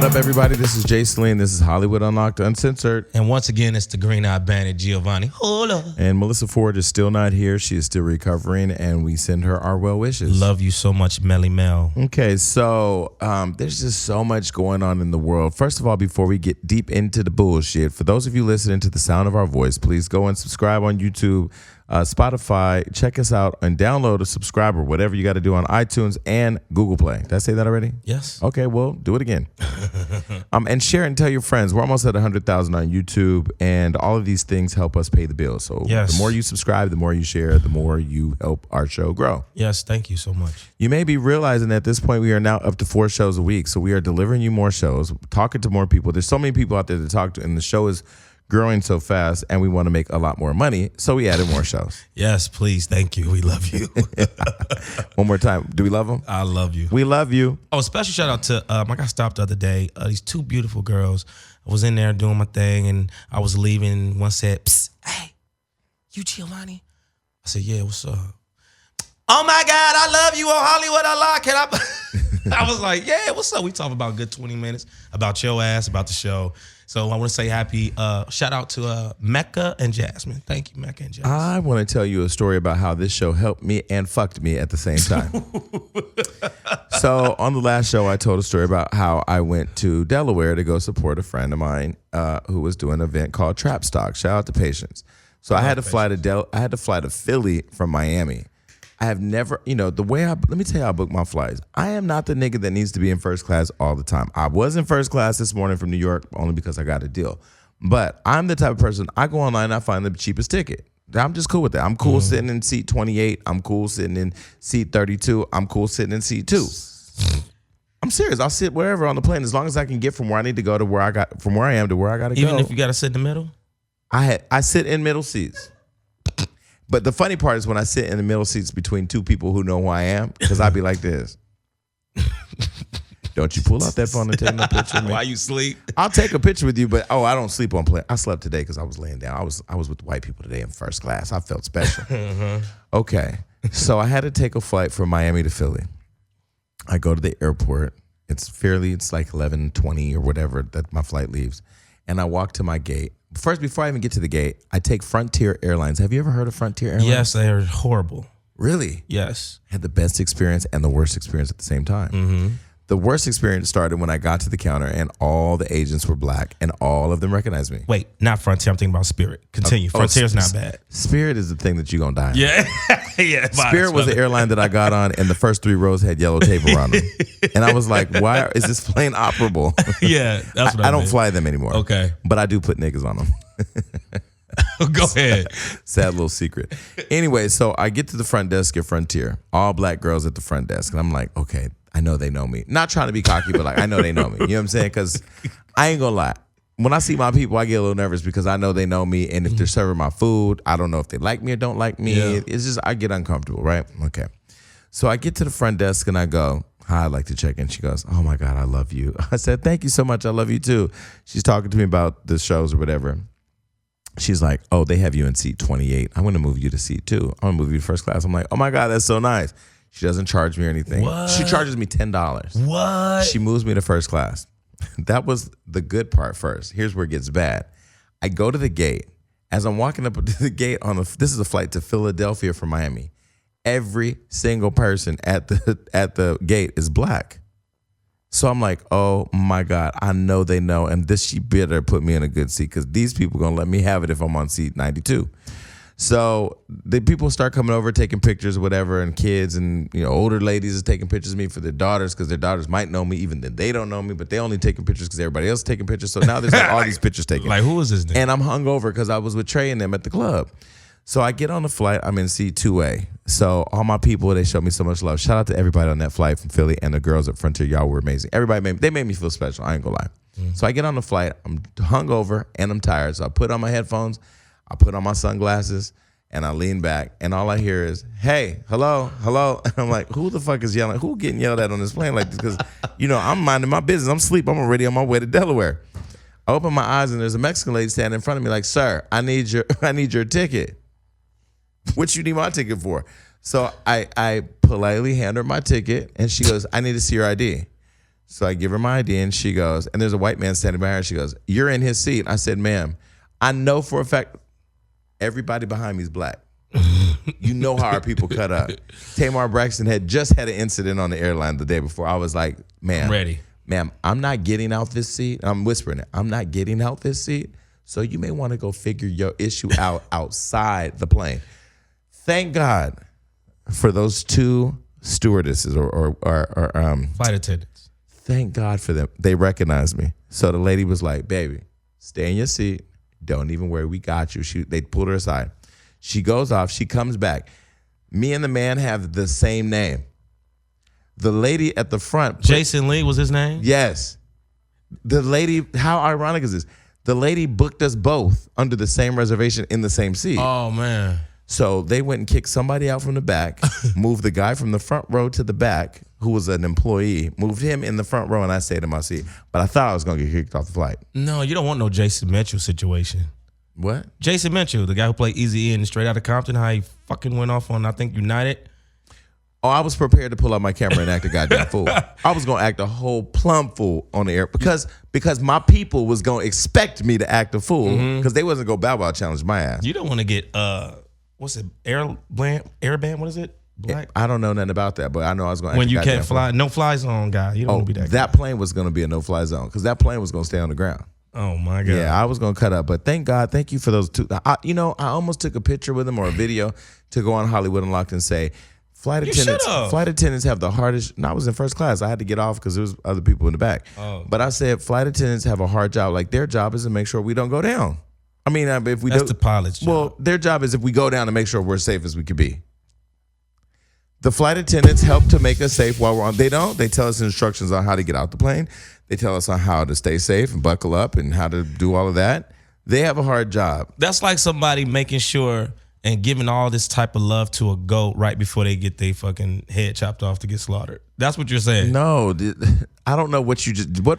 What up, everybody? This is Jay Celine. This is Hollywood Unlocked Uncensored. And once again, it's the green-eyed bandit, Giovanni. Hola. And Melissa Ford is still not here. She is still recovering, and we send her our well wishes. Love you so much, Melly Mel. Okay, so there's just so much going on in the world. First of all, before we get deep into the bullshit, for those of you listening to the sound of our voice, please go and subscribe on YouTube, Spotify. Check us out and download a subscriber, whatever you got to do on iTunes and Google Play. Did I say that already? Yes. Okay, well, do it again. And share and tell your friends. We're almost at 100,000 on YouTube, and all of these things help us pay the bills. So the more you subscribe, the more you share, the more you help our show grow. Yes, thank you so much. You may be realizing that at this point we are now up to 4 shows a week. So we are delivering you more shows, talking to more people. There's so many people out there to talk to, and the show is growing so fast, and we want to make a lot more money, so we added more shows. Yes, please. Thank you. We love you. One more time. Do we love them? I love you. We love you. Oh, special shout out to, I got stopped the other day. These 2 beautiful girls. I was in there doing my thing, and I was leaving. One said, "Psst, hey, you Giovanni?" I said, "Yeah, what's up?" "Oh, my God, I love you on Hollywood Unlocked." I was like, "Yeah, what's up?" We talked about a good 20 minutes about your ass, about the show. So I want to say happy shout out to Mecca and Jasmine. Thank you, Mecca and Jasmine. I want to tell you a story about how this show helped me and fucked me at the same time. So on the last show, I told a story about how I went to Delaware to go support a friend of mine who was doing an event called Trap Stock. Shout out to Patience. So I had to fly to Philly from Miami. I have never, let me tell you how I book my flights. I am not the nigga that needs to be in first class all the time. I was in first class this morning from New York only because I got a deal. But I'm the type of person, I go online and I find the cheapest ticket. I'm just cool with that. I'm cool sitting in seat 28. I'm cool sitting in seat 32. I'm cool sitting in seat 2. I'm serious. I'll sit wherever on the plane as long as I can get from where I need to go to where I am to where I got to go. Even if you got to sit in the middle? I sit in middle seats. But the funny part is when I sit in the middle seats between 2 people who know who I am, because I'd be like this. Don't you pull out that phone and take a picture of me? Why you sleep? I'll take a picture with you, but I don't sleep on plane. I slept today because I was laying down. I was with white people today in first class. I felt special. Okay, so I had to take a flight from Miami to Philly. I go to the airport. It's like 11:20 or whatever that my flight leaves, and I walk to my gate. First, before I even get to the gate, I take Frontier Airlines. Have you ever heard of Frontier Airlines? Yes, they are horrible. Really? Yes. Had the best experience and the worst experience at the same time. Mm-hmm. The worst experience started when I got to the counter and all the agents were black and all of them recognized me. Wait, not Frontier. I'm thinking about Spirit. Continue. Frontier's not bad. Spirit is the thing that you're going to die on. Yeah. Yeah. Spirit was the airline that I got on, and the first 3 rows had yellow tape around them. And I was like, why is this plane operable? Yeah, that's what I don't fly them anymore. Okay. But I do put niggas on them. Go ahead. Sad little secret. Anyway, so I get to the front desk at Frontier. All black girls at the front desk. And I'm like, okay, I know they know me. Not trying to be cocky, but like, I know they know me. You know what I'm saying? Because I ain't gonna lie. When I see my people, I get a little nervous because I know they know me. And if they're serving my food, I don't know if they like me or don't like me. Yeah. It's just, I get uncomfortable, right? Okay. So I get to the front desk and I go, "Hi, I'd like to check in." She goes, "Oh my God, I love you." I said, "Thank you so much. I love you too." She's talking to me about the shows or whatever. She's like, "Oh, they have you in seat 28. I'm going to move you to seat 2. I'm going to move you to first class." I'm like, "Oh my God, that's so nice." She doesn't charge me or anything. What? She charges me $10. What? She moves me to first class. That was the good part first. Here's where it gets bad. I go to the gate. As I'm walking up to the gate this is a flight to Philadelphia from Miami. Every single person at the gate is black. So I'm like, oh my God, I know they know. And she better put me in a good seat because these people going to let me have it if I'm on seat 92. So the people start coming over, taking pictures or whatever, and kids and older ladies is taking pictures of me for their daughters because their daughters might know me even then they don't know me, but they only taking pictures because everybody else is taking pictures. So now there's like all these pictures taken. Like, who is this nigga? And I'm hungover because I was with Trey and them at the club. So I get on the flight. I'm in seat 2A. So all my people, they showed me so much love. Shout out to everybody on that flight from Philly and the girls at Frontier. Y'all were amazing. Everybody they made me feel special. I ain't gonna lie. So I get on the flight. I'm hungover and I'm tired. So I put on my headphones. I put on my sunglasses. And I lean back, and all I hear is, "Hey, hello, hello." And I'm like, who the fuck is yelling? Who getting yelled at on this plane like this? Because, I'm minding my business. I'm asleep. I'm already on my way to Delaware. I open my eyes, and there's a Mexican lady standing in front of me like, "Sir, I need your ticket." "What you need my ticket for?" So I politely hand her my ticket, and she goes, "I need to see your ID." So I give her my ID, and she goes, and there's a white man standing behind her. She goes, "You're in his seat." I said, "Ma'am, I know for a fact everybody behind me is black. You know how our people cut up." Tamar Braxton had just had an incident on the airline the day before. I was like, "Ma'am, I'm ready. Ma'am, I'm not getting out this seat." I'm whispering it. "I'm not getting out this seat. So you may want to go figure your issue out outside the plane." Thank God for those two stewardesses or Flight attendants. thank God for them. They recognized me. So the lady was like, "Baby, stay in your seat. Don't even worry. We got you." They pulled her aside. She goes off. She comes back. Me and the man have the same name. The lady at the front. Jason Lee was his name? Yes. The lady, how ironic is this? The lady booked us both under the same reservation in the same seat. Oh, man. So they went and kicked somebody out from the back, moved the guy from the front row to the back, who was an employee, moved him in the front row, and I stayed in my seat. But I thought I was going to get kicked off the flight. No, you don't want no Jason Mitchell situation. What? Jason Mitchell, the guy who played Easy in Straight Outta Compton, how he fucking went off on, I think, United. Oh, I was prepared to pull out my camera and act a goddamn fool. I was going to act a whole plumb fool on the air because my people was going to expect me to act a fool because they wasn't going to bow wow challenge my ass. You don't want to get, what's it, airband, what is it? Black? I don't know nothing about that, but I know I was going to act When a you goddamn can't fly, fool. no fly zone guy. You don't want to be that guy. That plane was going to be a no-fly zone because that plane was going to stay on the ground. Oh, my God. Yeah, I was going to cut up, but thank God, thank you for those two. I almost took a picture with them or a video to go on Hollywood Unlocked and say, flight attendants have the hardest. No, I was in first class. I had to get off because there was other people in the back. Oh. But I said, flight attendants have a hard job. Like, their job is to make sure we don't go down. I mean, if we That's the pilot's job. Well, their job is if we go down to make sure we're safe as we could be. The flight attendants help to make us safe while we're on. They don't. They tell us instructions on how to get out the plane. They tell us on how to stay safe and buckle up and how to do all of that. They have a hard job. That's like somebody making sure and giving all this type of love to a goat right before they get their fucking head chopped off to get slaughtered. That's what you're saying. No, I don't know what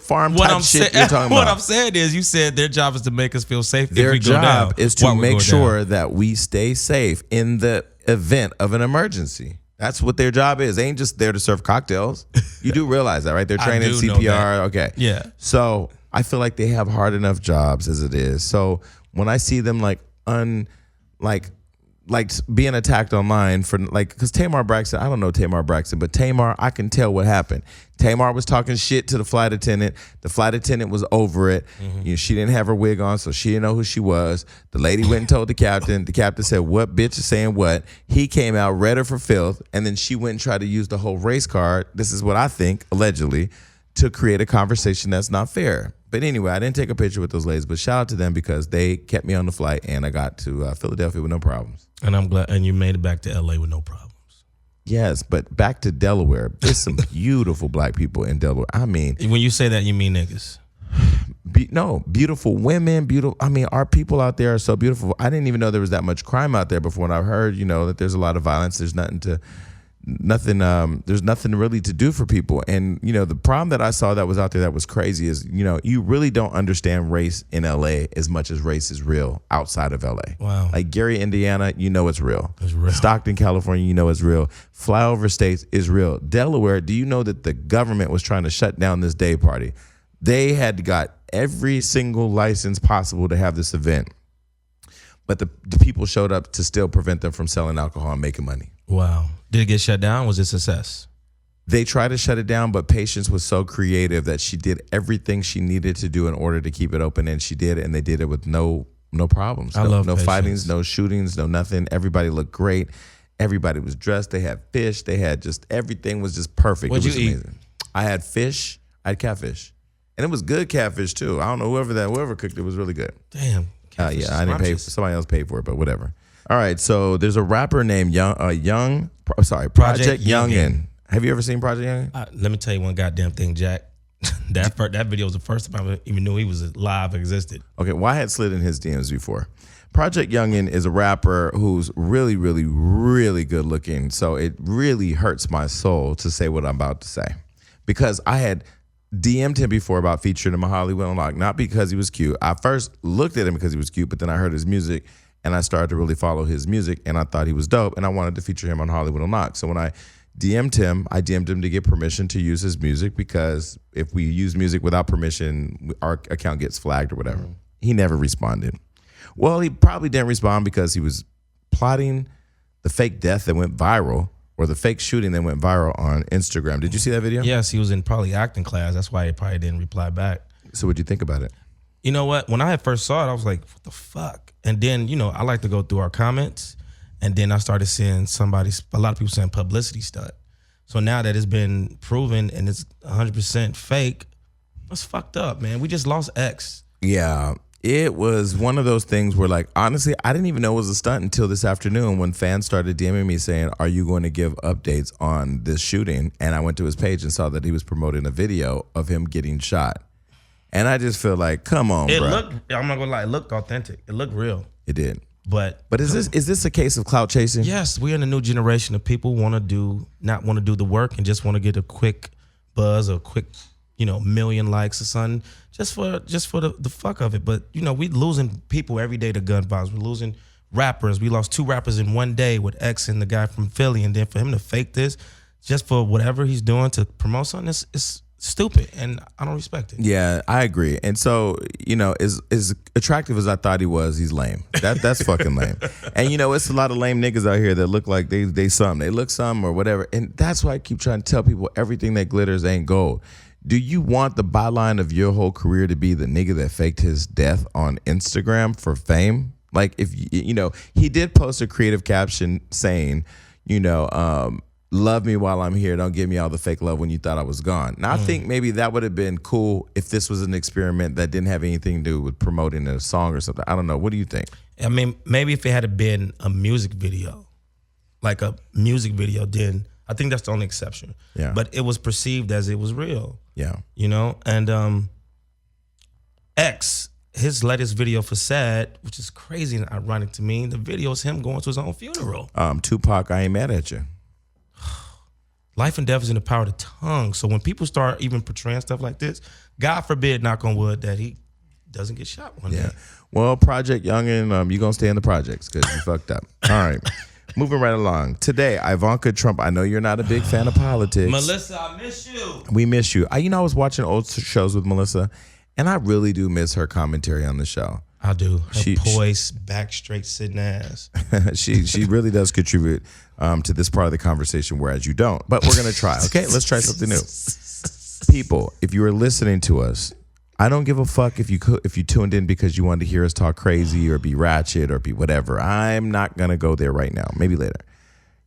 farm type shit you're talking about. What I'm saying is you said their job is to make us feel safe if Their we go down. job is to while we're make going sure down. that we stay safe in the event of an emergency. That's what their job is. They ain't just there to serve cocktails. You do realize that, right? They're training do know CPR. that. Okay. Yeah. So I feel like they have hard enough jobs as it is. So when I see them like being attacked online for because Tamar Braxton, I don't know Tamar Braxton, but Tamar, I can tell what happened. Tamar was talking shit to the flight attendant. The flight attendant was over it. She didn't have her wig on, so she didn't know who she was. The lady went and told the captain. The captain said, "What bitch is saying what?" He came out, read her for filth, and then she went and tried to use the whole race card. This is what I think, allegedly, to create a conversation that's not fair. But anyway, I didn't take a picture with those ladies, but shout out to them because they kept me on the flight and I got to Philadelphia with no problems. And I'm glad, and you made it back to LA with no problems. Yes, but back to Delaware. There's some beautiful black people in Delaware. I mean, When you say that, you mean niggas. Beautiful women, I mean, our people out there are so beautiful. I didn't even know there was that much crime out there before. And I heard, that there's a lot of violence. There's there's nothing really to do for people. And, the problem that I saw that was out there that was crazy is, you really don't understand race in LA as much as race is real outside of LA. Wow. Like Gary, Indiana, it's real. It's real. Stockton, California, it's real. Flyover states is real. Delaware, do you know that the government was trying to shut down this day party? They had got every single license possible to have this event. But the people showed up to still prevent them from selling alcohol and making money. Wow. Did it get shut down? Was it a success? They tried to shut it down, but Patience was so creative that she did everything she needed to do in order to keep it open, and she did it, and they did it with no problems. I love no Patience. fightings, no shootings, no nothing. Everybody looked great. Everybody was dressed. They had fish. They had just everything was just perfect. What'd it was you eat? amazing. I had fish. I had catfish, and it was good catfish too. I don't know whoever cooked it was really good. Damn. Yeah, I didn't pay. Somebody else paid for it, but whatever. All right, so there's a rapper named Project Youngin. Have you ever seen Project Youngin? Let me tell you one goddamn thing, Jack. That video was the first time I even knew he was live existed. Okay, well, I had slid in his DMs before. Project Youngin is a rapper who's really, really, really good looking. So it really hurts my soul to say what I'm about to say. Because I had DM'd him before about featuring him on Hollywood Unlocked, not because he was cute. I first looked at him because he was cute, but then I heard his music and I started to really follow his music and I thought he was dope and I wanted to feature him on Hollywood Unlocked. So when I DM'd him. I DM'd him to get permission to use his music because if we use music without permission, our account gets flagged or whatever. He never responded. Well, he probably didn't respond because he was plotting the fake death that went viral or the fake shooting that went viral on Instagram. Did you see that video? Yes, he was in probably acting class. That's why he probably didn't reply back. So what'd you think about it? You know what? When I first saw it, I was like, what the fuck? And then, I like to go through our comments. And then I started seeing a lot of people saying publicity stunt. So now that it's been proven and it's 100% fake, that's fucked up, man. We just lost X. Yeah. It was one of those things where, like, honestly, I didn't even know it was a stunt until this afternoon when fans started DMing me saying, are you going to give updates on this shooting? And I went to his page and saw that he was promoting a video of him getting shot. And I just feel like, come on, bro. I'm not going to lie, it looked authentic. It looked real. It did. But is this a case of clout chasing? Yes, we're in a new generation of people not want to do the work and just want to get a quick buzz or quick, million likes or something just for the fuck of it. But we losing people every day to gun violence. We're losing rappers. We lost 2 rappers in one day with X and the guy from Philly, and then for him to fake this just for whatever he's doing to promote something, it's stupid, and I don't respect it. Yeah, I agree. And so, as attractive as I thought he was, he's lame. That's fucking lame. And it's a lot of lame niggas out here that look like they some. They look some or whatever. And that's why I keep trying to tell people everything that glitters ain't gold. Do you want the byline of your whole career to be the nigga that faked his death on Instagram for fame? Like, if he did post a creative caption saying, love me while I'm here. Don't give me all the fake love when you thought I was gone. Now, I think maybe that would have been cool if this was an experiment that didn't have anything to do with promoting a song or something. I don't know. What do you think? I mean, maybe if it had been a music video, then I think that's the only exception. Yeah. But it was perceived as it was real. Yeah. And X, his latest video for Sad, which is crazy and ironic to me, the video is him going to his own funeral. Tupac, I ain't mad at you. Life and death is in the power of the tongue. So when people start even portraying stuff like this, God forbid, knock on wood, that he doesn't get shot one day. Well, Project Youngin, you going to stay in the projects because you fucked up. All right. Moving right along. Today, Ivanka Trump. I know you're not a big fan of politics. Melissa, I miss you. We miss you. I was watching old shows with Melissa, and I really do miss her commentary on the show. I do. Her poised, back straight sitting ass. She really does contribute to this part of the conversation, whereas you don't. But we're going to try, okay? Let's try something new. People, if you are listening to us, I don't give a fuck if you tuned in because you wanted to hear us talk crazy or be ratchet or be whatever. I'm not going to go there right now. Maybe later.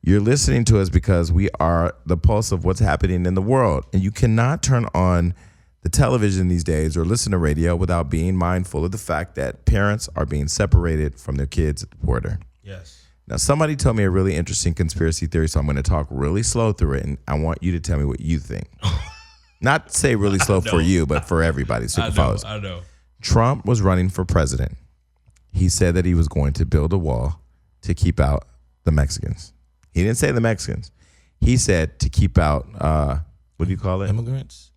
You're listening to us because we are the pulse of what's happening in the world. And you cannot turn on the television these days or listen to radio without being mindful of the fact that parents are being separated from their kids at the border. Yes. Now, somebody told me a really interesting conspiracy theory, so I'm going to talk really slow through it, and I want you to tell me what you think. Not say really slow for you, but for everybody. Super followers. I know. Trump was running for president. He said that he was going to build a wall to keep out the Mexicans. He didn't say the Mexicans. He said to keep out, what do you call it? Immigrants?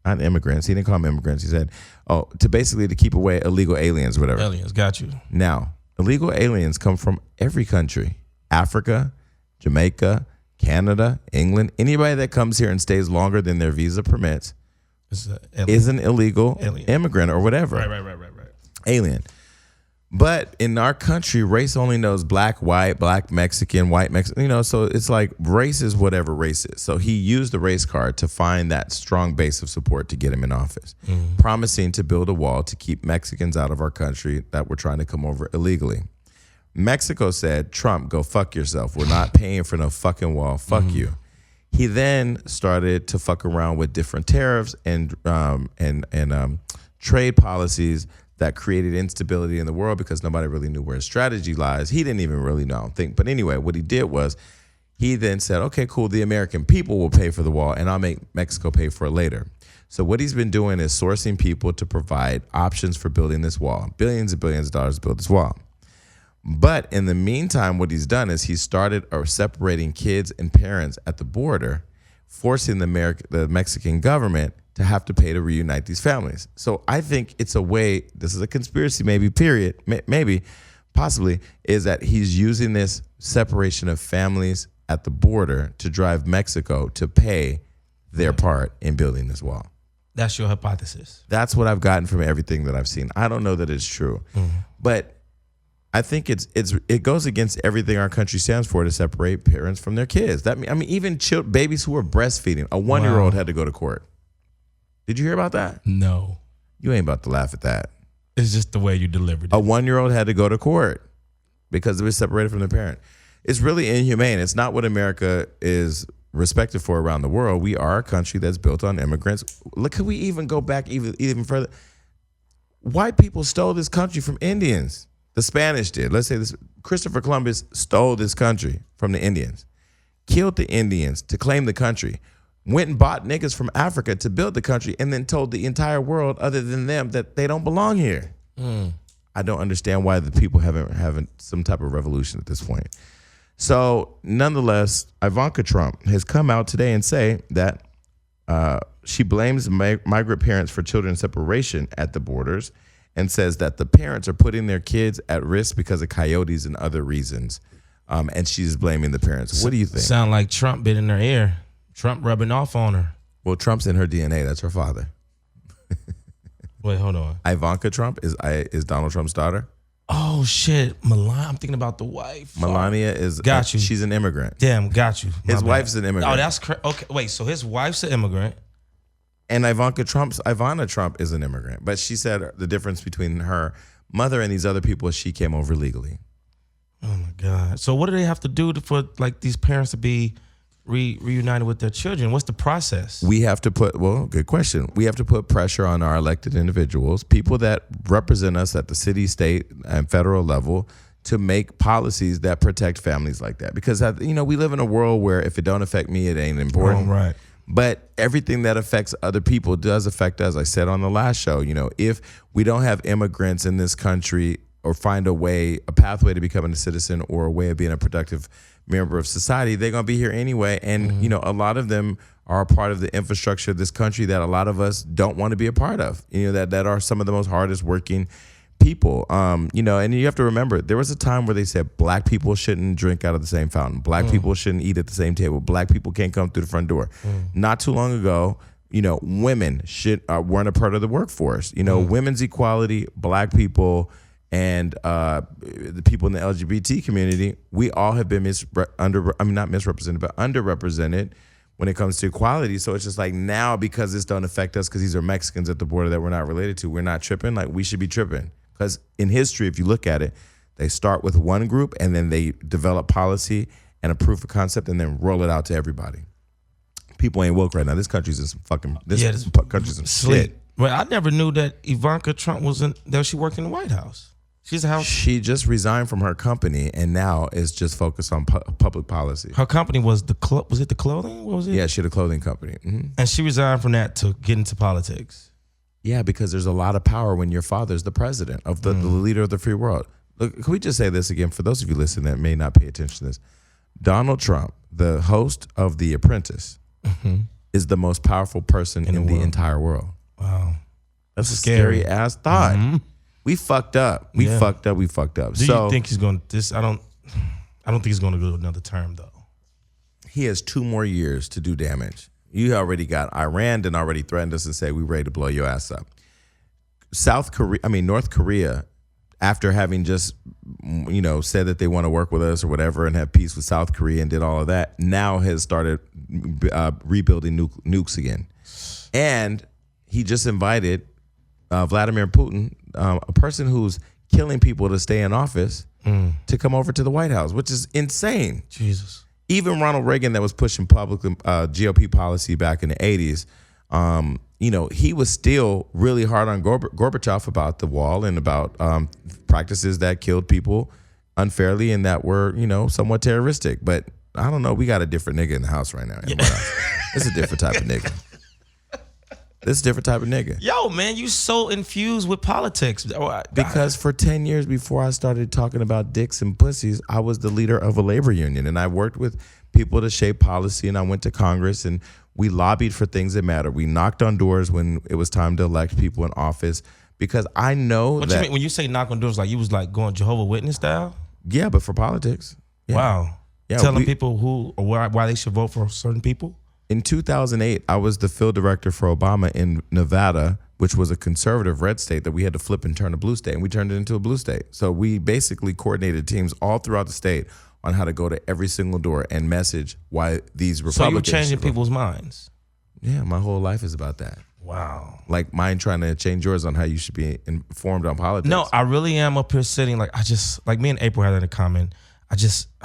Not immigrants. He didn't call them immigrants. He said, to keep away illegal aliens or whatever. Aliens, got you. Now, illegal aliens come from every country. Africa, Jamaica, Canada, England. Anybody that comes here and stays longer than their visa permits is an illegal immigrant or whatever. Right. Alien. But in our country, race only knows black, Mexican, white Mexican. So it's like race is whatever race is. So he used the race card to find that strong base of support to get him in office, promising to build a wall to keep Mexicans out of our country that were trying to come over illegally. Mexico said, Trump, go fuck yourself. We're not paying for no fucking wall. Fuck you. He then started to fuck around with different tariffs and trade policies that created instability in the world because nobody really knew where his strategy lies. He didn't even really know, I don't think. But anyway, what he did was he then said, okay, cool, the American people will pay for the wall and I'll make Mexico pay for it later. So what he's been doing is sourcing people to provide options for building this wall. Billions and billions of dollars to build this wall. But in the meantime, what he's done is he started separating kids and parents at the border, forcing the Mexican government to have to pay to reunite these families. So I think it's a way, this is a conspiracy possibly, is that he's using this separation of families at the border to drive Mexico to pay their part in building this wall. That's your hypothesis. That's what I've gotten from everything that I've seen. I don't know that it's true, but I think it goes against everything our country stands for to separate parents from their kids. Even babies who are breastfeeding. A 1-year-old had to go to court. Did you hear about that? No. You ain't about to laugh at that. It's just the way you delivered it. A 1-year-old had to go to court because it was separated from their parent. It's really inhumane. It's not what America is respected for around the world. We are a country that's built on immigrants. Look, could we even go back even further? White people stole this country from Indians. The Spanish did. Let's say this. Christopher Columbus stole this country from the Indians, killed the Indians to claim the country, went and bought niggas from Africa to build the country, and then told the entire world other than them that they don't belong here. I don't understand why the people haven't some type of revolution at this point. So nonetheless, Ivanka Trump has come out today and say that she blames migrant parents for children separation at the borders and says that the parents are putting their kids at risk because of coyotes and other reasons. And she's blaming the parents. What do you think? Sound like Trump bit in her ear. Trump rubbing off on her. Well, Trump's in her DNA. That's her father. Wait, hold on. Ivanka Trump is Donald Trump's daughter. Oh, shit. Melania. I'm thinking about the wife. Melania is... Got you. She's an immigrant. Damn, got you. His wife's an immigrant. Oh, that's okay. Wait, so his wife's an immigrant. And Ivana Trump is an immigrant. But she said the difference between her mother and these other people is she came over legally. Oh, my God. So what do they have to do for like these parents to be reunited with their children? What's the process? We have to good question. We have to put pressure on our elected individuals, people that represent us at the city, state, and federal level, to make policies that protect families like that. Because, we live in a world where if it don't affect me, it ain't important. Oh, right. But everything that affects other people does affect us. I said on the last show, if we don't have immigrants in this country or find a pathway to becoming a citizen or a way of being a productive member of society, they're going to be here anyway. And, a lot of them are a part of the infrastructure of this country that a lot of us don't want to be a part of, that are some of the most hardest working people. And you have to remember, there was a time where they said black people shouldn't drink out of the same fountain. Black people shouldn't eat at the same table. Black people can't come through the front door. Not too long ago, women weren't a part of the workforce. Women's equality, black people, and the people in the LGBT community, we all have been not misrepresented, but underrepresented when it comes to equality. So it's just like now, because this don't affect us because these are Mexicans at the border that we're not related to, we're not tripping. Like, we should be tripping. Because in history, if you look at it, they start with one group and then they develop policy and a proof of concept and then roll it out to everybody. People ain't woke right now. This country's in some fucking, country's in shit. Well, I never knew that Ivanka Trump she worked in the White House. She's a house. She just resigned from her company and now is just focused on public policy. Her company was was it the clothing? What was it? Yeah, she had a clothing company. And she resigned from that to get into politics. Yeah, because there's a lot of power when your father's the president of the leader of the free world. Look, can we just say this again for those of you listening that may not pay attention to this? Donald Trump, the host of The Apprentice, is the most powerful person in the entire world. Wow. That's a scary ass thought. We fucked up. We fucked up. Do you think he's going to I don't think he's going to go another term though. He has 2 more years to do damage. You already got Iran and already threatened us and say we ready to blow your ass up. North Korea, after having just said that they want to work with us or whatever and have peace with South Korea and did all of that, now has started rebuilding nukes again. And he just invited Vladimir Putin, a person who's killing people to stay in office, to come over to the White House, which is insane. Jesus. Even Ronald Reagan, that was pushing public GOP policy back in the 80s, he was still really hard on Gorbachev about the wall and about practices that killed people unfairly and that were, somewhat terroristic. But I don't know. We got a different nigga in the house right now. It's a different type of nigga. This is a different type of nigga. Yo, man, you so infused with politics. Because for 10 years before I started talking about dicks and pussies, I was the leader of a labor union. And I worked with people to shape policy. And I went to Congress and we lobbied for things that matter. We knocked on doors when it was time to elect people in office. Because I know what you mean when you say knock on doors, like you was like going Jehovah's Witness style? Yeah, but for politics. Yeah. Wow. telling people who or why they should vote for certain people? In 2008, I was the field director for Obama in Nevada, which was a conservative red state that we had to flip and turn a blue state, and we turned it into a blue state. So we basically coordinated teams all throughout the state on how to go to every single door and message why these Republicans. So you're changing people's minds. Yeah, my whole life is about that. Wow. Like mine trying to change yours on how you should be informed on politics. No, I really am up here sitting like me and April had in a comment. I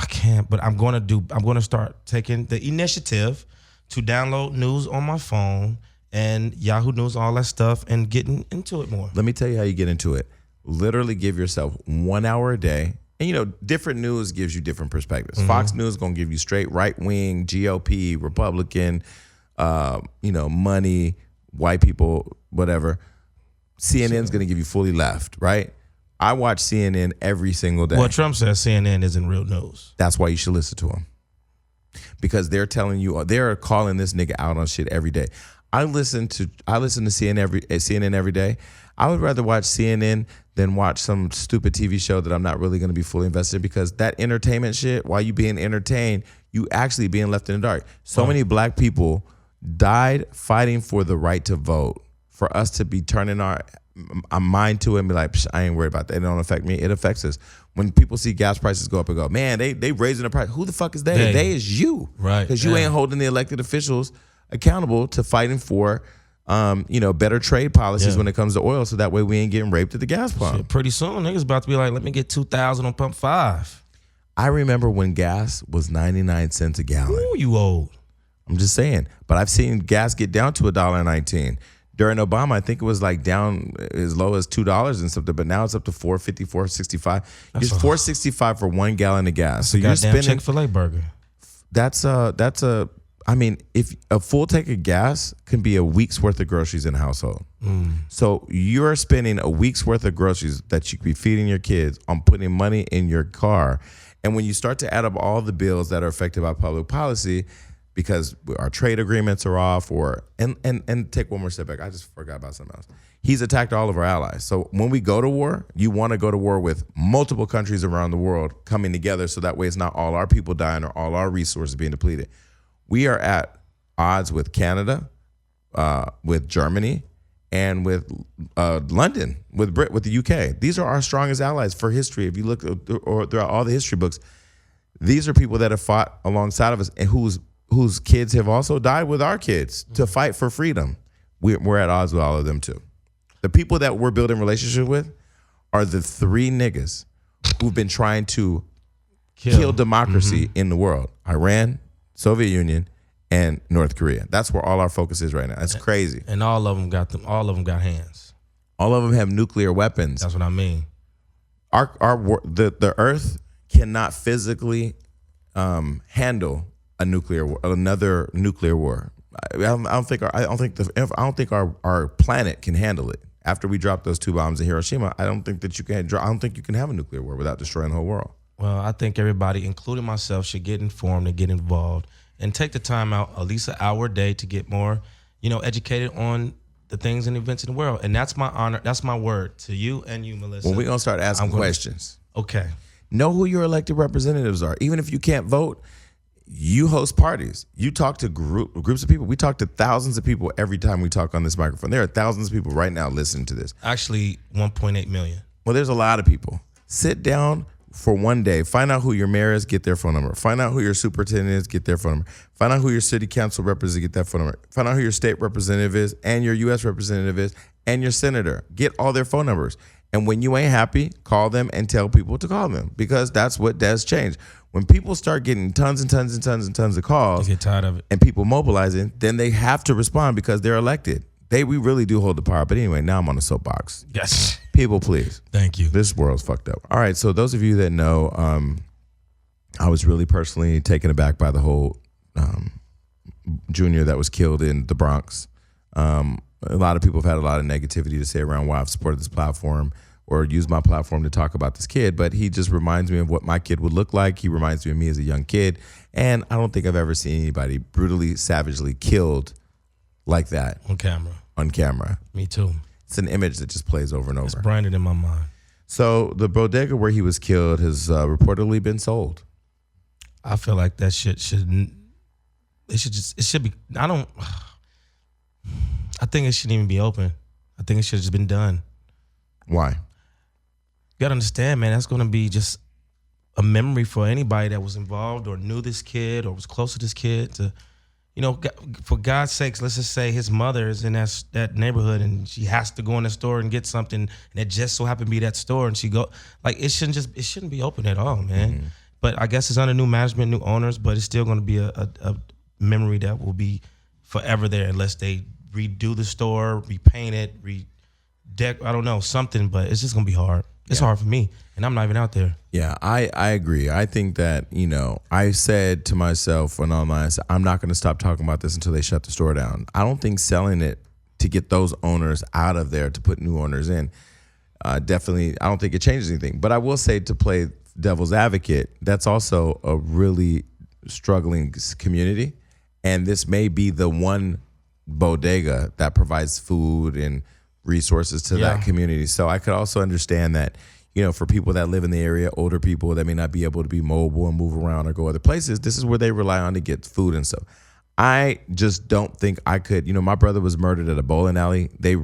can't, but I'm going to start taking the initiative to download news on my phone and Yahoo News, all that stuff, and getting into it more. Let me tell you how you get into it. Literally give yourself 1 hour a day. And, different news gives you different perspectives. Mm-hmm. Fox News is going to give you straight right-wing, GOP, Republican, money, white people, whatever. CNN's going to give you fully left, right? I watch CNN every single day. Well, Trump says CNN isn't real news. That's why you should listen to him. Because they're telling you, they're calling this nigga out on shit every day. I listen to CNN every day. I would rather watch CNN than watch some stupid TV show that I'm not really going to be fully invested in, because that entertainment shit, while you being entertained, you actually being left in the dark. So many black people died fighting for the right to vote, for us to be turning our mind to it and be like, I ain't worried about that. It don't affect me. It affects us. When people see gas prices go up and go, man, they raising the price. Who the fuck is they? They is you. Right. Because you ain't holding the elected officials accountable to fighting for better trade policies when it comes to oil, so that way we ain't getting raped at the gas pump. Shit, pretty soon, niggas about to be like, let me get 2,000 on pump 5. I remember when gas was 99 cents a gallon. Ooh, you old. I'm just saying. But I've seen gas get down to $1.19. During Obama, I think it was like down as low as $2 and something, but now it's up to $4.50, $4.65. It's $4.65 for 1 gallon of gas. So you're spending Chick-fil-A burger. If a full tank of gas can be a week's worth of groceries in a household. So you're spending a week's worth of groceries that you could be feeding your kids on putting money in your car. And when you start to add up all the bills that are affected by public policy, because our trade agreements are off, and take one more step back. I just forgot about something else. He's attacked all of our allies. So when we go to war, you want to go to war with multiple countries around the world coming together, so that way it's not all our people dying or all our resources being depleted. We are at odds with Canada, with Germany, and with London, with the UK. These are our strongest allies for history. If you look throughout all the history books, these are people that have fought alongside of us and whose kids have also died with our kids to fight for freedom. We're at odds with all of them too. The people that we're building relationship with are the 3 niggas who've been trying to kill democracy in the world: Iran, Soviet Union, and North Korea. That's where all our focus is right now. It's crazy. And all of them got hands. All of them have nuclear weapons. That's what I mean. The Earth cannot physically handle another nuclear war. I don't think our planet can handle it. After we drop those 2 bombs in Hiroshima, I don't think you can have a nuclear war without destroying the whole world. Well, I think everybody, including myself, should get informed and get involved and take the time out at least an hour a day to get more, educated on the things and events in the world. And that's my honor. That's my word to you and you, Melissa. Well, we're going to start asking questions. Okay. Know who your elected representatives are. Even if you can't vote, you host parties. You talk to groups of people. We talk to thousands of people every time we talk on this microphone. There are thousands of people right now listening to this. Actually, 1.8 million. Well, there's a lot of people. Sit down for one day. Find out who your mayor is, get their phone number. Find out who your superintendent is, get their phone number. Find out who your city council representative, get that phone number. Find out who your state representative is and your U.S. representative is and your senator. Get all their phone numbers. And when you ain't happy, call them and tell people to call them, because that's what does change. When people start getting tons and tons and tons and tons of calls, they get tired of it, and people mobilizing, then they have to respond because they're elected. We really do hold the power. But anyway, now I'm on a soapbox. Yes. People, please. Thank you. This world's fucked up. All right, so those of you that know, I was really personally taken aback by the whole junior that was killed in the Bronx. A lot of people have had a lot of negativity to say around why I've supported this platform or used my platform to talk about this kid, but he just reminds me of what my kid would look like. He reminds me of me as a young kid, and I don't think I've ever seen anybody brutally, savagely killed like that. On camera. Me too. It's an image that just plays over and over. It's branded in my mind. So the bodega where he was killed has reportedly been sold. I feel like that shit shouldn't. It should be. I think it shouldn't even be open. I think it should have just been done. Why? You gotta understand, man. That's gonna be just a memory for anybody that was involved or knew this kid or was close to this kid. To, for God's sakes, let's just say his mother is in that neighborhood and she has to go in the store and get something, and it just so happened to be that store, and she go like it shouldn't be open at all, man. Mm-hmm. But I guess it's under new management, new owners, but it's still gonna be a memory that will be forever there unless they redo the store, repaint it, I don't know, something, but it's just gonna be hard. It's hard for me, and I'm not even out there. Yeah, I agree. I think that, I said to myself when online, I'm not gonna stop talking about this until they shut the store down. I don't think selling it to get those owners out of there to put new owners in, definitely, I don't think it changes anything. But I will say, to play devil's advocate, that's also a really struggling community. And this may be the one bodega that provides food and resources to that community. So I could also understand that, for people that live in the area, older people that may not be able to be mobile and move around or go other places, this is where they rely on to get food and stuff. I just don't think I could. My brother was murdered at a bowling alley. They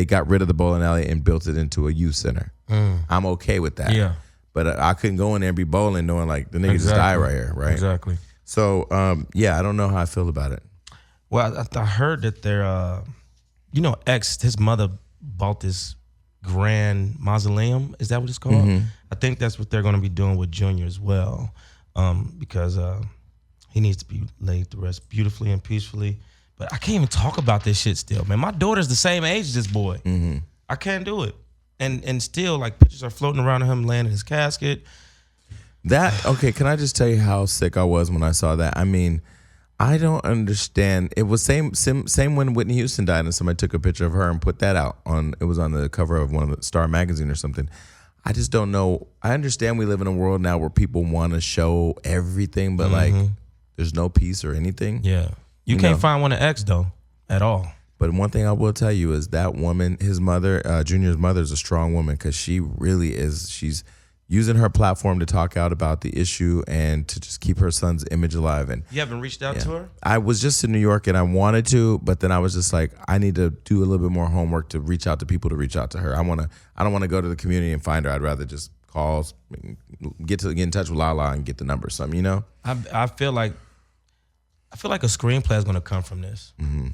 got rid of the bowling alley and built it into a youth center. I'm okay with that. Yeah. But I couldn't go in there and be bowling knowing like the nigga just died right here, right? Exactly. So, I don't know how I feel about it. Well, I heard that they're, his mother bought this grand mausoleum. Is that what it's called? Mm-hmm. I think that's what they're going to be doing with Junior as well, because he needs to be laid to rest beautifully and peacefully. But I can't even talk about this shit still, man. My daughter's the same age as this boy. Mm-hmm. I can't do it. And still, like, pictures are floating around of him laying in his casket. Okay, can I just tell you how sick I was when I saw that? I mean, I don't understand. It was same when Whitney Houston died and somebody took a picture of her and put that out it was on the cover of one of the Star magazine or something. I just don't know. I understand we live in a world now where people want to show everything, but like there's no peace or anything. Yeah. You can't find one of X though at all. But one thing I will tell you is that woman, his mother, Junior's mother, is a strong woman because she really is. She's using her platform to talk out about the issue and to just keep her son's image alive. And you haven't reached out to her? I was just in New York and I wanted to, but then I was just like, I need to do a little bit more homework to reach out to people to reach out to her. I don't want to go to the community and find her. I'd rather just call, get in touch with Lala and get the number or something, I feel like a screenplay is going to come from this. Mm-hmm.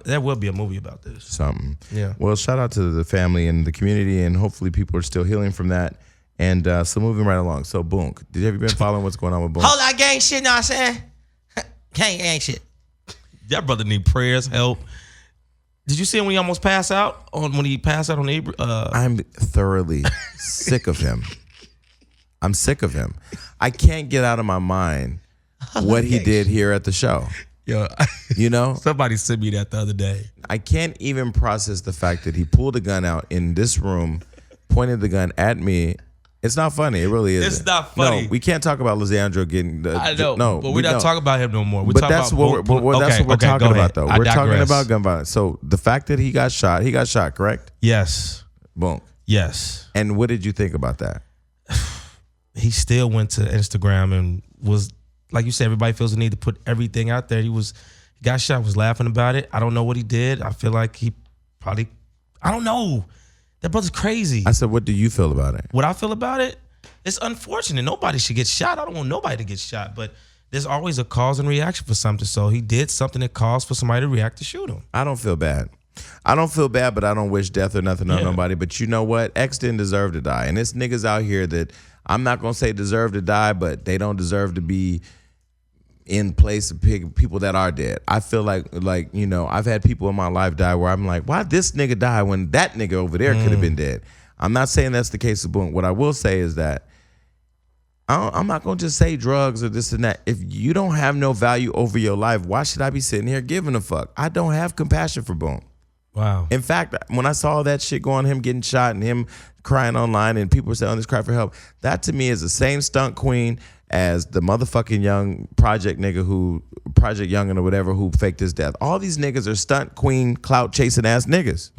There will be a movie about this. Something. Yeah. Well, shout out to the family and the community, and hopefully people are still healing from that. And so moving right along. So Boonk, have you been following what's going on with Boonk? Hold on, gang shit, know what I'm saying? Gang shit. That brother need prayers, help. Did you see him when he almost passed out? When he passed out on the I'm thoroughly sick of him. I'm sick of him. I can't get out of my mind what he did here at the show. Yo, somebody sent me that the other day. I can't even process the fact that he pulled a gun out in this room, pointed the gun at me. It's not funny. It really is. It's not funny. No, we can't talk about Lisandro getting. I know. No, but we're not talking about him no more. But that's what we're talking about, though. We're talking about gun violence. So the fact that he got shot, correct? Yes. Boom. Yes. And what did you think about that? He still went to Instagram and was, like you said, everybody feels the need to put everything out there. He got shot, was laughing about it. I don't know what he did. I feel like he probably, I don't know. That brother's crazy. I said, what do you feel about it? What I feel about it? It's unfortunate. Nobody should get shot. I don't want nobody to get shot, but there's always a cause and reaction for something. So he did something that caused for somebody to react to shoot him. I don't feel bad. But I don't wish death or nothing on nobody. But you know what? X didn't deserve to die. And it's niggas out here that I'm not going to say deserve to die, but they don't deserve to be in place of people that are dead. I feel like I've had people in my life die where I'm like, why this nigga die when that nigga over there could have been dead? I'm not saying that's the case of Boone. What I will say is that I'm not going to just say drugs or this and that. If you don't have no value over your life, why should I be sitting here giving a fuck? I don't have compassion for Boone. Wow. In fact, when I saw that shit going, him getting shot and him crying online and people saying, this cry for help, that to me is the same stunt queen as the motherfucking young Project Youngin or whatever who faked his death. All these niggas are stunt queen, clout chasing ass niggas.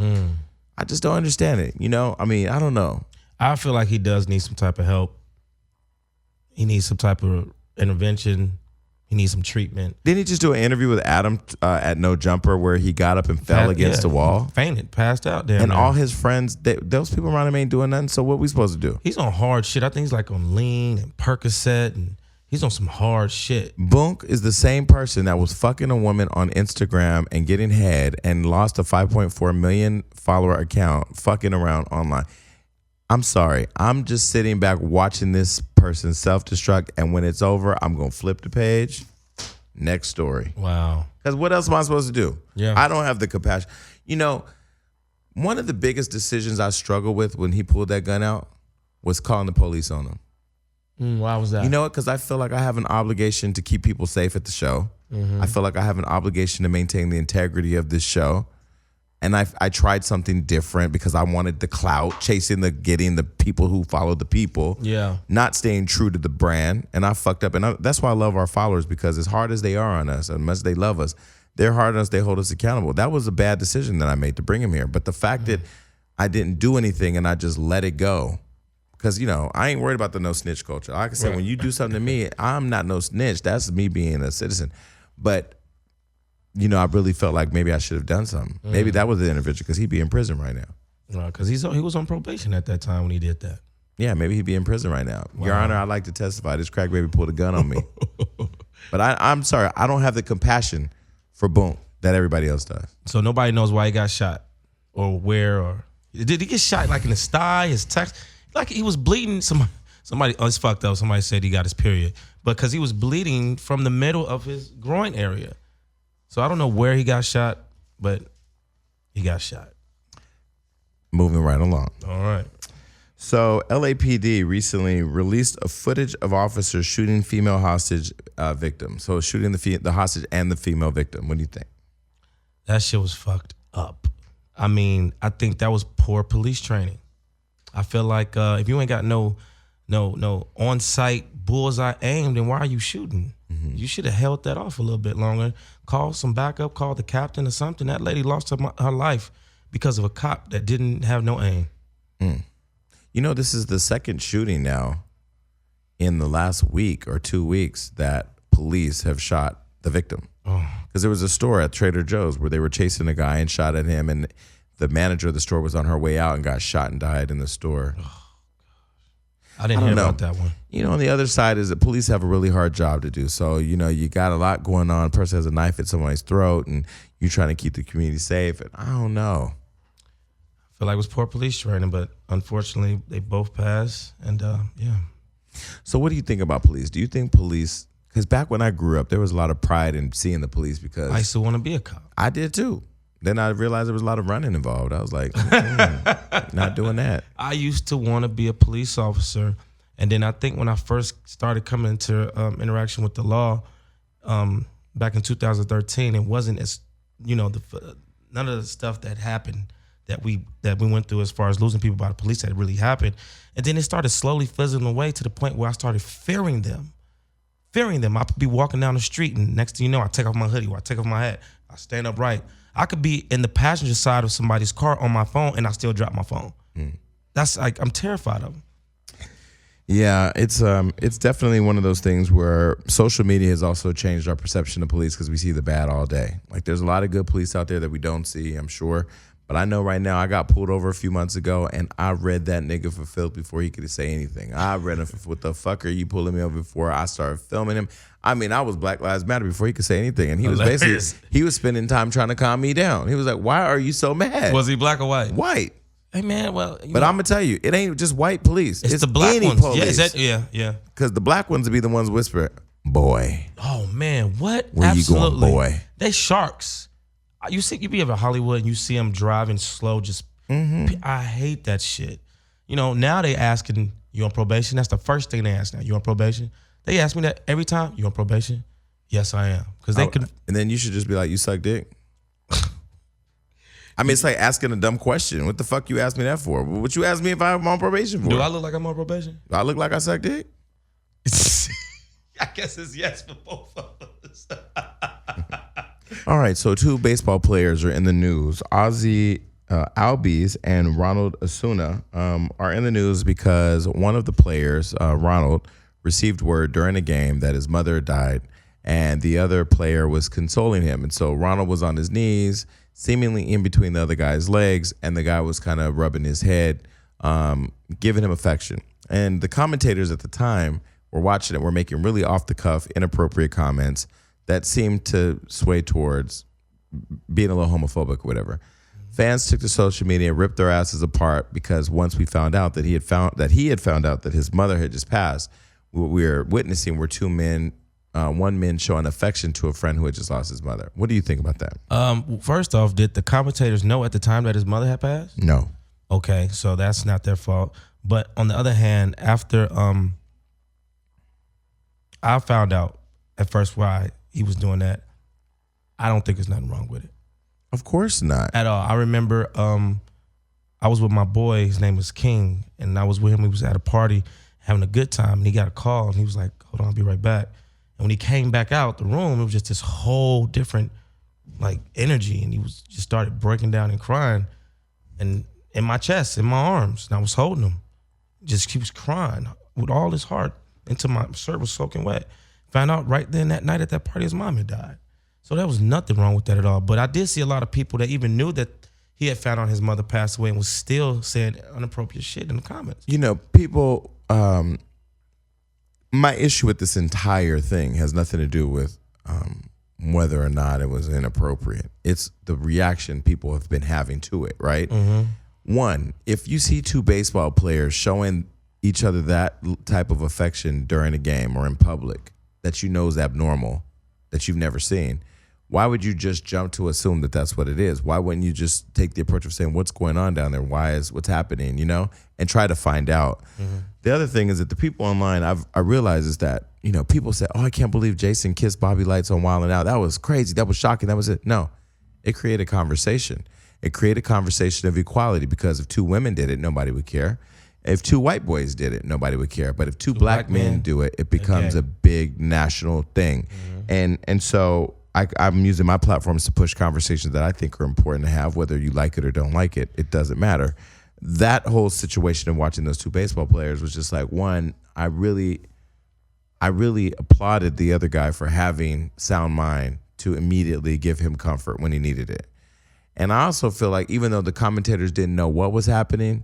I just don't understand it. I mean, I don't know. I feel like he does need some type of help. He needs some type of intervention. He needs some treatment. Didn't he just do an interview with Adam at No Jumper where he got up and fell against the wall? Fainted, passed out there. And all his friends, those people around him ain't doing nothing, so what we supposed to do? He's on hard shit. I think he's like on lean and Percocet, and he's on some hard shit. Bunk is the same person that was fucking a woman on Instagram and getting head and lost a 5.4 million follower account fucking around online. I'm sorry. I'm just sitting back watching this person self-destruct, and when it's over, I'm going to flip the page. Next story. Wow. Because what else am I supposed to do? Yeah. I don't have the compassion. You know, one of the biggest decisions I struggled with when he pulled that gun out was calling the police on him. Why was that? You know what? Because I feel like I have an obligation to keep people safe at the show. I feel like I have an obligation to maintain the integrity of this show. And I tried something different because I wanted the clout, getting the people who follow the people. Yeah. Not staying true to the brand. And I fucked up. And that's why I love our followers, because as hard as they are on us, as much as they love us, they're hard on us, they hold us accountable. That was a bad decision that I made to bring him here. But the fact that I didn't do anything and I just let it go. Because, you know, I ain't worried about the no snitch culture. Like I said, when you do something to me, I'm not no snitch. That's me being a citizen. But you know, I really felt like maybe I should have done something. Maybe that was the intervention, because he'd be in prison right now. Because he was on probation at that time when he did that. Yeah, maybe he'd be in prison right now. Wow. Your Honor, I'd like to testify. This crack baby pulled a gun on me. But I'm sorry. I don't have the compassion for Boom that everybody else does. So nobody knows why he got shot or where, or did he get shot like in his thigh, his text? Like he was bleeding. Somebody, it's fucked up. Somebody said he got his period. But because he was bleeding from the middle of his groin area. So I don't know where he got shot, but he got shot. Moving right along. All right. So LAPD recently released a footage of officers shooting female hostage victim. So shooting the hostage and the female victim. What do you think? That shit was fucked up. I mean, I think that was poor police training. I feel like if you ain't got no on-site bullseye aim, then why are you shooting? You should have held that off a little bit longer. Call some backup, call the captain or something. That lady lost her life because of a cop that didn't have no aim. You know, this is the second shooting now in the last week or 2 weeks that police have shot the victim. Because there was a store at Trader Joe's where they were chasing a guy and shot at him, and the manager of the store was on her way out and got shot and died in the store. I didn't hear about that one. You know, on the other side is that police have a really hard job to do. So, you know, you got a lot going on. A person has a knife at somebody's throat and you're trying to keep the community safe. And I don't know. I feel like it was poor police training, but unfortunately they both passed. And yeah. So what do you think about police? Do you think police, because back when I grew up, there was a lot of pride in seeing the police because I used to want to be a cop. I did too. Then I realized there was a lot of running involved. I was like, not doing that. I used to want to be a police officer. And then I think when I first started coming into interaction with the law back in 2013, it wasn't as, you know, none of the stuff that happened that we went through as far as losing people by the police that really happened. And then it started slowly fizzling away to the point where I started fearing them. I'd be walking down the street and next thing you know, I take off my hoodie or I take off my hat. I stand upright. I could be in the passenger side of somebody's car on my phone and I still drop my phone. That's like, I'm terrified of them. Yeah, it's definitely one of those things where social media has also changed our perception of police because we see the bad all day. Like there's a lot of good police out there that we don't see, I'm sure. But I know right now I got pulled over a few months ago and I read that nigga for filth before he could say anything. I read him for what the fuck are you pulling me over before I started filming him. I mean, I was Black Lives Matter before he could say anything. And he was he was spending time trying to calm me down. He was like, why are you so mad? Was he black or white? White. Hey man, well, but I'm gonna tell you, it ain't just white police. It's the black any ones. Police. Yeah. Because the black ones will be the ones whisper, boy. Oh man, what? Where Absolutely. you going, boy? They sharks. You be over Hollywood and you see them driving slow. I hate that shit. You know, now they asking you on probation. That's the first thing they ask now. You on probation? They ask me that every time. You on probation? Yes, I am. Because they can. And then you should just be like, you suck dick. I mean, it's like asking a dumb question. What the fuck you asked me that for? What you asked me if I'm on probation for? Do I look like I'm on probation? Do I look like I suck dick? I guess it's yes for both of us. All right, so two baseball players are in the news. Ozzy Albies and Ronald Acuna are in the news because one of the players, Ronald, received word during a game that his mother had died, and the other player was consoling him. And so Ronald was on his knees, seemingly in between the other guy's legs, and the guy was kind of rubbing his head, giving him affection. And the commentators at the time were watching it, were making really off-the-cuff, inappropriate comments that seemed to sway towards being a little homophobic or whatever. Fans took to social media, ripped their asses apart, because once we found out that he had found out that his mother had just passed, what we were witnessing were two men, one man showing affection to a friend who had just lost his mother. What do you think about that? First off, did the commentators know at the time that his mother had passed? No. Okay, so that's not their fault. But on the other hand, after I found out at first why he was doing that, I don't think there's nothing wrong with it. Of course not. At all. I remember I was with my boy, his name was King, and I was with him. We was at a party having a good time, and he got a call, and he was like, hold on, I'll be right back. And when he came back out the room, it was just this whole different like energy, and he was just started breaking down and crying, and in my chest, in my arms, and I was holding him. He was crying with all his heart until my shirt was soaking wet. Found out right then that night at that party his mom had died. So there was nothing wrong with that at all. But I did see a lot of people that even knew that he had found out his mother passed away and was still saying inappropriate shit in the comments. You know, people, my issue with this entire thing has nothing to do with whether or not it was inappropriate. It's the reaction people have been having to it, right? Mm-hmm. One, if you see two baseball players showing each other that type of affection during a game or in public that you know is abnormal, that you've never seen, why would you just jump to assume that that's what it is? Why wouldn't you just take the approach of saying, what's going on down there? What's happening, you know, and try to find out. Mm-hmm. The other thing is that the people online, I realize is that, you know, people say, oh, I can't believe Jason kissed Bobby Lights on Wild 'N Out. That was crazy. That was shocking. That was it. No, it created conversation. It created conversation of equality, because if two women did it, nobody would care. If two white boys did it, nobody would care. But if two black men do it, it becomes a big national thing. Mm-hmm. And so I'm using my platforms to push conversations that I think are important to have, whether you like it or don't like it. It doesn't matter. That whole situation of watching those two baseball players was just like, one, I really applauded the other guy for having sound mind to immediately give him comfort when he needed it. And I also feel like even though the commentators didn't know what was happening,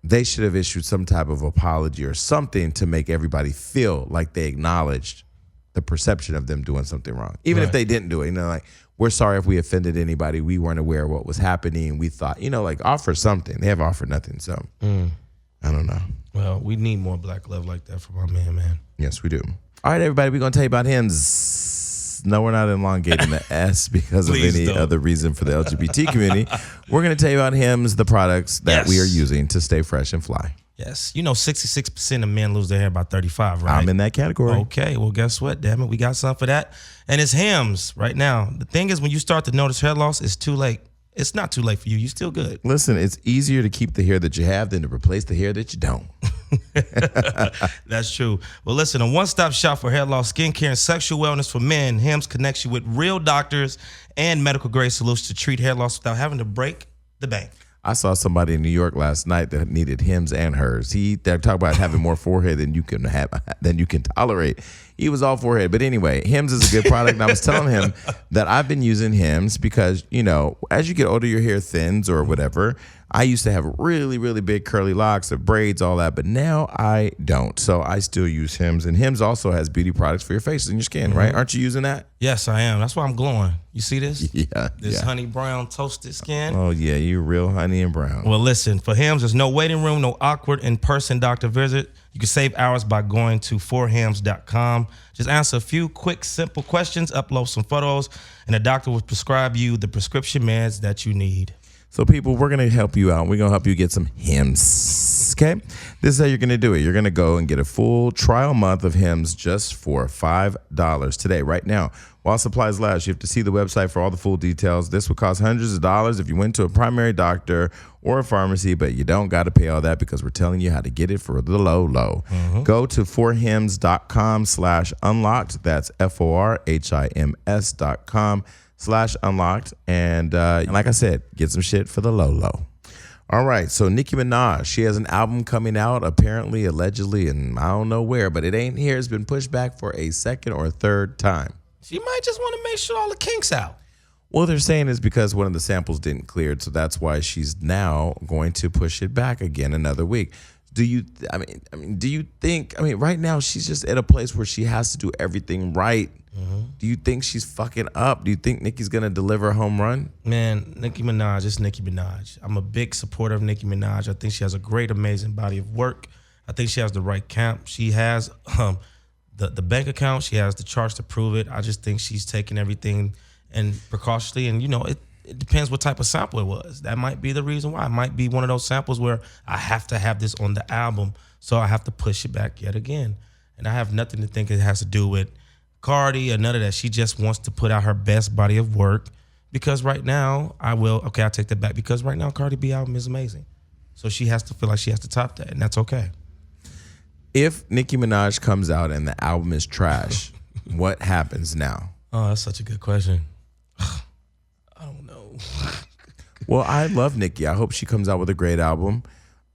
they should have issued some type of apology or something to make everybody feel like they acknowledged the perception of them doing something wrong. Even if they didn't do it, you know, like, we're sorry if we offended anybody. We weren't aware of what was happening. We thought, you know, like, offer something. They have offered nothing. So I don't know. Well, we need more black love like that for my man. Yes, we do. All right, everybody, we're going to tell you about hymns. No, we're not elongating the S because of any other reason for the LGBT community. We're going to tell you about hymns, the products that we are using to stay fresh and fly. Yes. You know, 66% of men lose their hair by 35, right? I'm in that category. Okay. Well, guess what? Damn it. We got something for that. And it's Hims right now. The thing is, when you start to notice hair loss, it's too late. It's not too late for you. You're still good. Listen, it's easier to keep the hair that you have than to replace the hair that you don't. That's true. Well, listen, a one-stop shop for hair loss, skincare, and sexual wellness for men. Hims connects you with real doctors and medical-grade solutions to treat hair loss without having to break the bank. I saw somebody in New York last night that needed Hims and hers. They're talking about having more forehead than you can tolerate. He was all forehead. But anyway, Hims is a good product. And I was telling him that I've been using Hims because, you know, as you get older, your hair thins or whatever. I used to have really, really big curly locks, of braids, all that, but now I don't. So I still use Hims. And Hims also has beauty products for your face and your skin, right? Aren't you using that? Yes, I am. That's why I'm glowing. You see this? Yeah. This honey brown toasted skin. Oh, yeah. You're real honey and brown. Well, listen, for Hims, there's no waiting room, no awkward in-person doctor visit. You can save hours by going to forhims.com. Just answer a few quick, simple questions, upload some photos, and the doctor will prescribe you the prescription meds that you need. So people, we're going to help you out. We're going to help you get some Hims, okay? This is how you're going to do it. You're going to go and get a full trial month of Hims just for $5 today, right now. While supplies last, you have to see the website for all the full details. This would cost hundreds of dollars if you went to a primary doctor or a pharmacy, but you don't got to pay all that because we're telling you how to get it for the low. Go to forhims.com/unlocked. That's FORHIMS.com/unlocked. And like I said, get some shit for the low. All right, so Nicki Minaj, she has an album coming out, apparently, allegedly, and I don't know where, but it ain't here. It's been pushed back for a second or third time. She might just want to make sure all the kinks out. Well, they're saying it's because one of the samples didn't clear, so that's why she's now going to push it back again another week. Do you think right now she's just at a place where she has to do everything right? Mm-hmm. Do you think she's fucking up? Do you think Nicki's gonna deliver a home run? Man, Nicki Minaj is Nicki Minaj. I'm a big supporter of Nicki Minaj. I think she has a great, amazing body of work. I think she has the right camp. She has the bank account. She has the charts to prove it. I just think she's taking everything and precautiously, and it depends what type of sample it was. That might be the reason why. It might be one of those samples where I have to have this on the album, so I have to push it back yet again. And I have nothing to think it has to do with Cardi or none of that. She just wants to put out her best body of work because right now, I'll take that back, because right now Cardi B album is amazing. So she has to feel like she has to top that, and that's okay. If Nicki Minaj comes out and the album is trash, what happens now? Oh, that's such a good question. I don't know. Well, I love Nicki. I hope she comes out with a great album.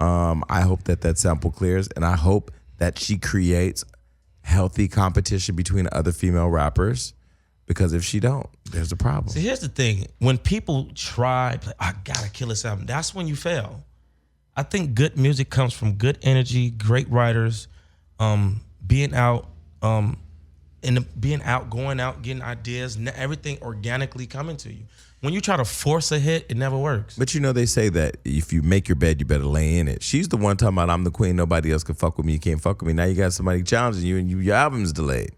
I hope that sample clears, and I hope that she creates healthy competition between other female rappers, because if she don't, there's a problem. See, here's the thing. When people try, like, I gotta kill this album, that's when you fail. I think good music comes from good energy, great writers, being out, going out, getting ideas, everything organically coming to you. When you try to force a hit, it never works. But they say that if you make your bed, you better lay in it. She's the one talking about, I'm the queen, nobody else can fuck with me, you can't fuck with me. Now you got somebody challenging you and your album's delayed.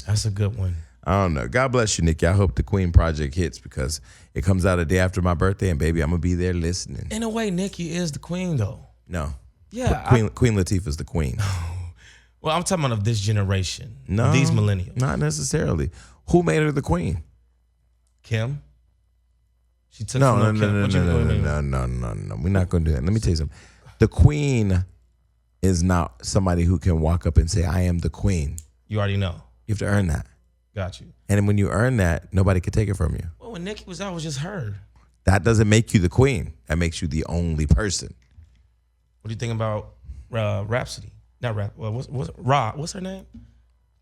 That's a good one. I don't know. God bless you, Nicki. I hope the Queen project hits, because it comes out a day after my birthday, and baby, I'm going to be there listening. In a way, Nicki is the queen, though. No. Yeah. Queen Latifah's the queen. Well, I'm talking about of this generation. No. These millennials. Not necessarily. Who made her the queen? Kim. She took No. We're not going to do that. Let me tell you something. The queen is not somebody who can walk up and say, I am the queen. You already know. You have to earn that. Got you. And when you earn that, nobody can take it from you. Well, when Nicki was out, it was just her. That doesn't make you the queen. That makes you the only person. What do you think about Rhapsody? Not Rap. Well, what's her name?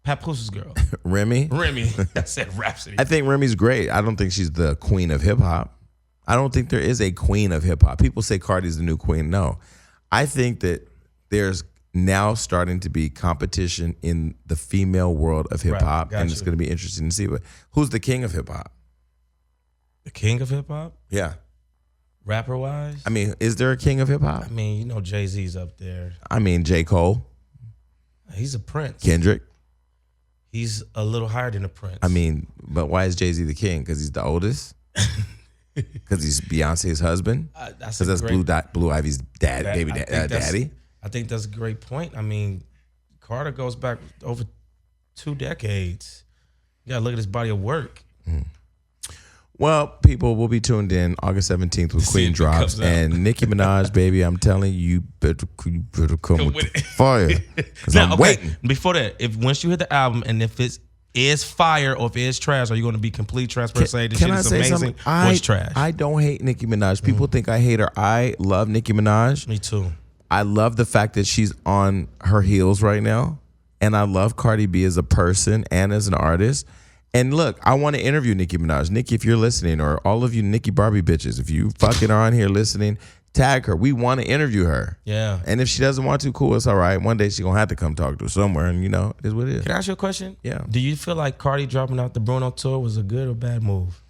Papooses girl. Remy? Remy. I said Rhapsody. I think Remy's great. I don't think she's the queen of hip hop. I don't think there is a queen of hip hop. People say Cardi's the new queen. No. I think that there's now starting to be competition in the female world of hip hop, and it's going to be interesting to see. But who's the king of hip hop? The king of hip hop? Yeah. Rapper wise? I mean, is there a king of hip hop? I mean, Jay-Z's up there. I mean, J. Cole. He's a prince. Kendrick. He's a little higher than a prince. I mean, but why is Jay-Z the king? Because he's the oldest? Because he's Beyonce's husband? Because that's Blue Ivy's daddy? I think that's a great point. I mean, Carter goes back over 2 decades. You gotta look at his body of work. Well, people will be tuned in August 17th with Queen drops, and Nicki Minaj, baby, I'm telling you, better come with fire, because I'm waiting. Before that, once you hit the album, and if it is fire or if it is trash, are you going to be complete transparent, say this shit is amazing or it's trash? I don't hate Nicki Minaj. People think I hate her. I love Nicki Minaj. Me too. I love the fact that she's on her heels right now, and I love Cardi B as a person and as an artist. And look, I want to interview Nicki Minaj. Nicki, if you're listening, or all of you Nicki Barbie bitches, if you fucking are on here listening, tag her. We want to interview her. Yeah. And if she doesn't want to, cool, it's all right. One day she's going to have to come talk to us somewhere, and it is what it is. Can I ask you a question? Yeah. Do you feel like Cardi dropping out the Bruno tour was a good or bad move?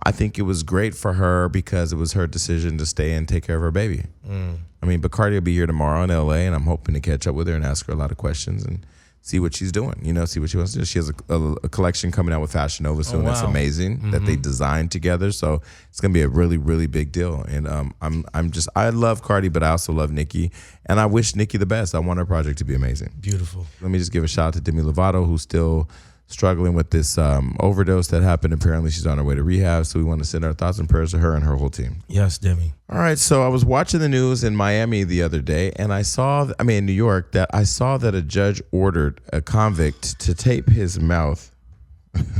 I think it was great for her because it was her decision to stay and take care of her baby. I mean, but Cardi will be here tomorrow in LA, and I'm hoping to catch up with her and ask her a lot of questions and see what she's doing, see what she wants to do. She has a collection coming out with Fashion Nova soon. That's amazing that they designed together. So it's going to be a really, really big deal. And I love Cardi, but I also love Nicki. And I wish Nicki the best. I want her project to be amazing. Beautiful. Let me just give a shout out to Demi Lovato, who's still struggling with this overdose that happened. Apparently she's on her way to rehab. So we want to send our thoughts and prayers to her and her whole team. Yes, Demi. All right, so I was watching the news in Miami the other day, and in New York, that I saw that a judge ordered a convict to tape his mouth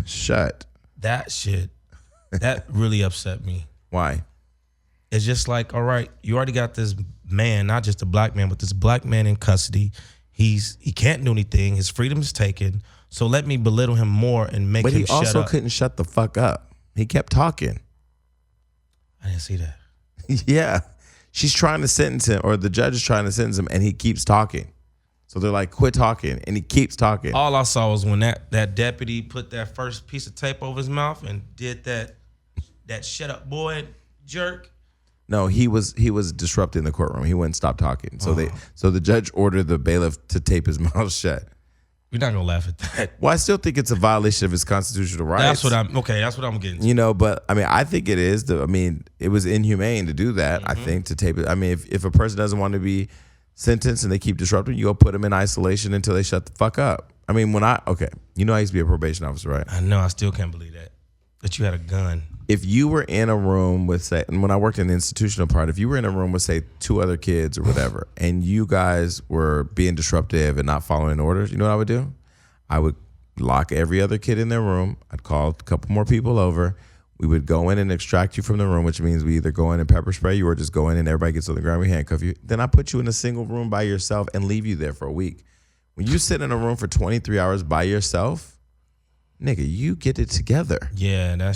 shut. That really upset me. Why? It's just like, all right, you already got this man, not just a black man, but this black man in custody. He can't do anything. His freedom is taken. So let me belittle him more and make him shut up. But he also couldn't shut the fuck up. He kept talking. I didn't see that. Yeah. She's trying to sentence him, or the judge is trying to sentence him, and he keeps talking. So they're like, quit talking, and he keeps talking. All I saw was when that deputy put that first piece of tape over his mouth and did that shut up boy jerk. No, he was disrupting the courtroom. He wouldn't stop talking. So so the judge ordered the bailiff to tape his mouth shut. We're not gonna laugh at that. Well, I still think it's a violation of his constitutional rights. That's what I'm getting to. You know, but I mean, I think it is. It was inhumane to do that. I think to tape it. I mean, if a person doesn't want to be sentenced and they keep disrupting, you go put them in isolation until they shut the fuck up. I mean, I used to be a probation officer, right? I know. I still can't believe that you had a gun. If you were in a room with, say, and when I worked in the institutional part, if you were in a room with, say, 2 other kids or whatever, and you guys were being disruptive and not following orders, you know what I would do? I would lock every other kid in their room. I'd call a couple more people over. We would go in and extract you from the room, which means we either go in and pepper spray you or just go in and everybody gets on the ground, we handcuff you. Then I put you in a single room by yourself and leave you there for a week. When you sit in a room for 23 hours by yourself, nigga, you get it together. Yeah, that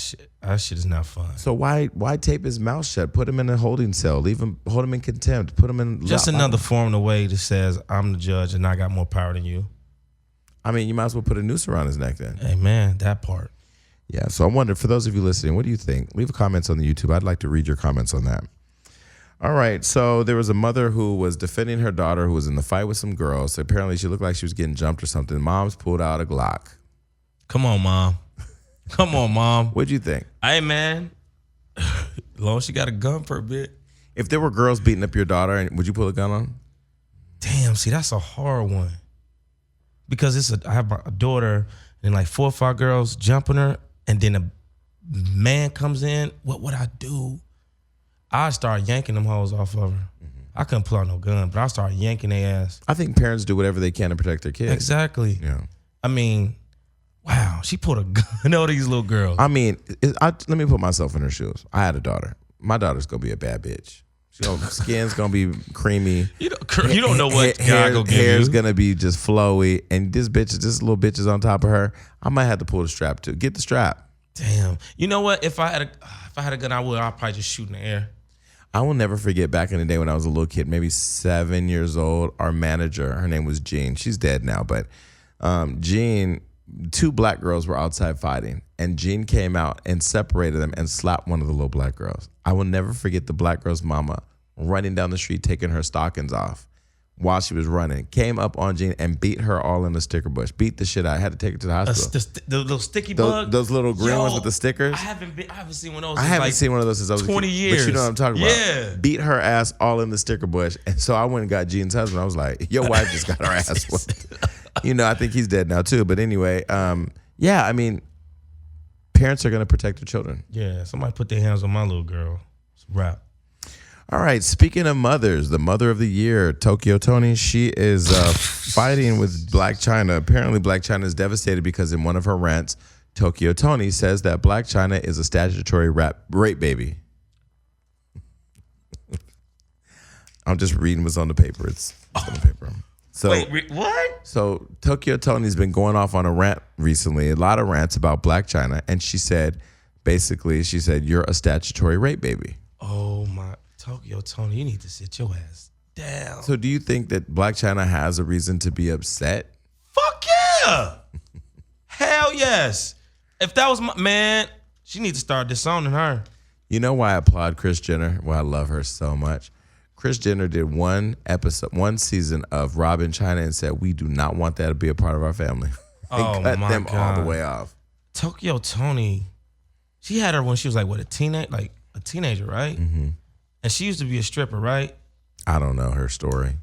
shit is not fun. So why tape his mouth shut? Put him in a holding cell. Hold him in contempt. Put him in just another form of the way that says I'm the judge and I got more power than you. I mean, you might as well put a noose around his neck then. Hey man, that part. Yeah. So I wonder, for those of you listening, what do you think? Leave comments on the YouTube. I'd like to read your comments on that. All right. So there was a mother who was defending her daughter who was in the fight with some girls. So apparently she looked like she was getting jumped or something. Mom's pulled out a Glock. Come on, Mom. Come on, Mom. What'd you think? Hey, man. As long as she got a gun for a bit. If there were girls beating up your daughter, would you pull a gun on them? Damn, see, that's a hard one. Because I have a daughter and like 4 or 5 girls jumping her, and then a man comes in. What would I do? I start yanking them hoes off of her. I couldn't pull out no gun, but I started yanking their ass. I think parents do whatever they can to protect their kids. Exactly. Yeah. I mean, wow, she put a gun on these little girls. I mean, let me put myself in her shoes. I had a daughter. My daughter's gonna be a bad bitch. Skin's gonna be creamy. You don't know what God gonna give hair's you. gonna be just flowy, and this little bitch is on top of her. I might have to pull the strap too. Get the strap. Damn. You know what? If I had a gun, I'd probably just shoot in the air. I will never forget back in the day when I was a little kid, maybe 7 years old. Our manager, her name was Jean. She's dead now, but Jean. 2 black girls were outside fighting, and Jean came out and separated them and slapped one of the little black girls. I will never forget the black girl's mama running down the street, taking her stockings off while she was running. Came up on Jean and beat her all in the sticker bush. Beat the shit out. I had to take her to the hospital. The little sticky bug? Those little green ones with the stickers? I haven't seen one of those. I haven't seen one of those since I was 20 a kid. years. But you know what I'm talking about. Yeah. Beat her ass all in the sticker bush. And so I went and got Jean's husband. I was like, your wife just got her ass whooped. You know, I think he's dead now too. But anyway, yeah, I mean, parents are going to protect their children. Yeah, somebody put their hands on my little girl. It's a wrap. All right, speaking of mothers, the mother of the year, Tokyo Toni, she is fighting with Blac Chyna. Apparently, Blac Chyna is devastated because in one of her rants, Tokyo Toni says that Blac Chyna is a statutory rape baby. I'm just reading what's on the paper. It's on the paper. So, wait, what? So Tokyo Toni's been going off on a rant recently, a lot of rants about Blac Chyna, and she said, you're a statutory rape baby. Oh my, Tokyo Toni, you need to sit your ass down. So do you think that Blac Chyna has a reason to be upset? Fuck yeah! Hell yes. If that was my man, she needs to start disowning her. You know why I applaud Kris Jenner? Why I love her so much? Kris Jenner did one season of Rob and Chyna and said, we do not want that to be a part of our family. And cut them all the way off. Tokyo Toni, she had her when she was like, what, a teenager, right? Mm-hmm. And she used to be a stripper, right? I don't know her story.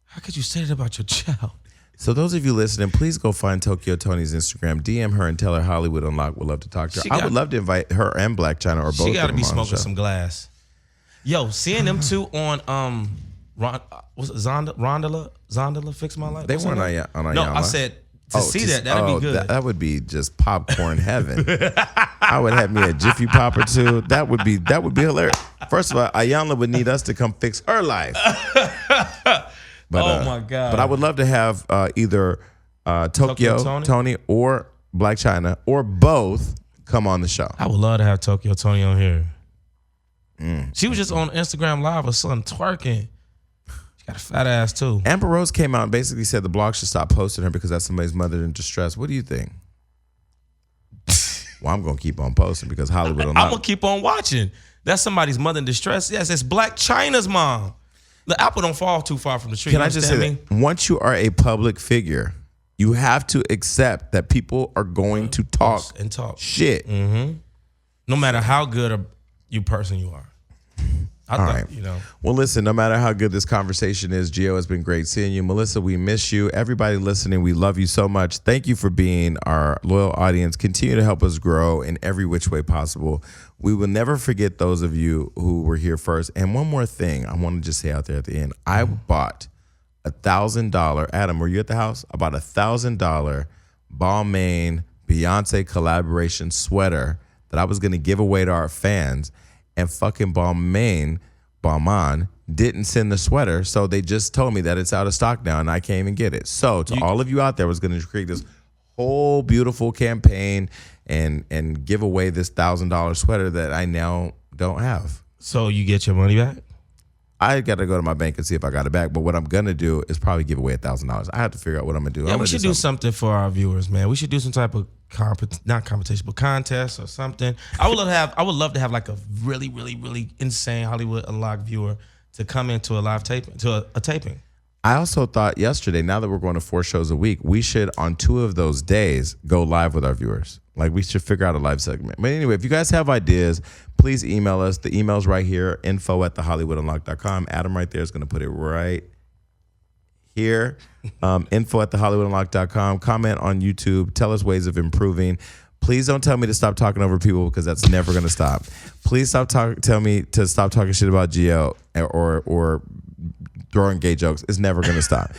How could you say that about your child? So those of you listening, please go find Tokyo Toni's Instagram, DM her and tell her Hollywood Unlocked would love to talk to her. I would love to invite her and Blac Chyna or both of them. She got to be on the smoking show. some glass. Yo, seeing them two on was it Zonderla Fix My Life? They weren't on Ayala. No, I said To see that'd be good. That would be just popcorn heaven. I would have me a Jiffy Pop or two. That would be hilarious. First of all, Ayanna would need us to come fix her life. But, oh my God. But I would love to have either Tokyo Tony or Blac Chyna or both come on the show. I would love to have Tokyo Tony on here. She was just on Instagram Live with son twerking. She got a fat ass too. Amber Rose came out and basically said the blog should stop posting her because that's somebody's mother in distress. What do you think? Well, I'm going to keep on posting because Hollywood will not. I'm going to keep on watching. That's somebody's mother in distress. Yes, it's Blac Chyna's mom. The apple don't fall too far from the tree. Can I just say that once you are a public figure, you have to accept that people are going to talk shit. Mm-hmm. No matter how good a person you are. All right. Well, listen, no matter how good this conversation is, Gio, it's been great seeing you. Melissa, we miss you. Everybody listening, we love you so much. Thank you for being our loyal audience. Continue to help us grow in every which way possible. We will never forget those of you who were here first. And one more thing I want to just say out there at the end. I bought $1,000. Adam, were you at the house? I bought $1,000 Balmain Beyonce collaboration sweater that I was going to give away to our fans. And fucking Balmain didn't send the sweater, so they just told me that it's out of stock now, and I can't even get it. So to all of you out there, I was going to create this whole beautiful campaign and give away this $1,000 sweater that I now don't have. So you get your money back? I got to go to my bank and see if I got it back. But what I'm going to do is probably give away $1,000. I have to figure out what I'm going to do. Yeah, we should do something for our viewers, man. We should do some type of not competition, but contest or something. I would love to have like a really, really, really insane Hollywood Unlocked viewer to come into a live taping, to a taping. I also thought yesterday, now that we're going to 4 shows a week, we should on 2 of those days go live with our viewers. Like we should figure out a live segment. But anyway, if you guys have ideas, please email us. The email's right here, info@thehollywoodunlocked.com. Adam right there is going to put it right here. Info@thehollywoodunlocked.com. Comment on YouTube. Tell us ways of improving. Please don't tell me to stop talking over people because that's never going to stop. Please tell me to stop talking shit about Gio or throwing gay jokes. It's never going to stop.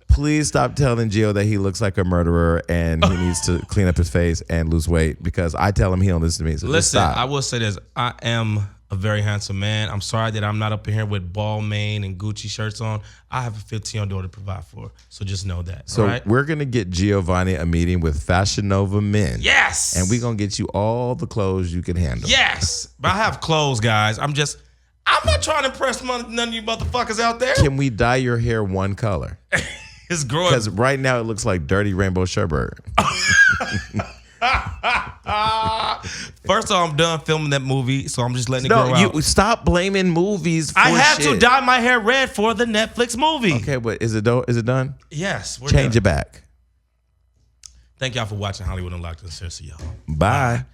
Please stop telling Gio that he looks like a murderer and he needs to clean up his face and lose weight because I tell him he don't listen to me. So listen, I will say this. I am a very handsome man. I'm sorry that I'm not up in here with Balmain and Gucci shirts on. I have a 15-year-old daughter to provide for, so just know that. So right? We're going to get Giovanni a meeting with Fashion Nova Men. Yes! And we're going to get you all the clothes you can handle. Yes! But I have clothes, guys. I'm not trying to impress none of you motherfuckers out there. Can we dye your hair one color? It's growing. Because right now it looks like dirty rainbow sherbet. First of all, I'm done filming that movie, so I'm just letting it grow out. No, stop blaming movies for I have shit. to dye my hair red for the Netflix movie. Okay, but is it done? Yes. Change it back. Thank y'all for watching Hollywood Unlocked Uncensored, y'all. Bye.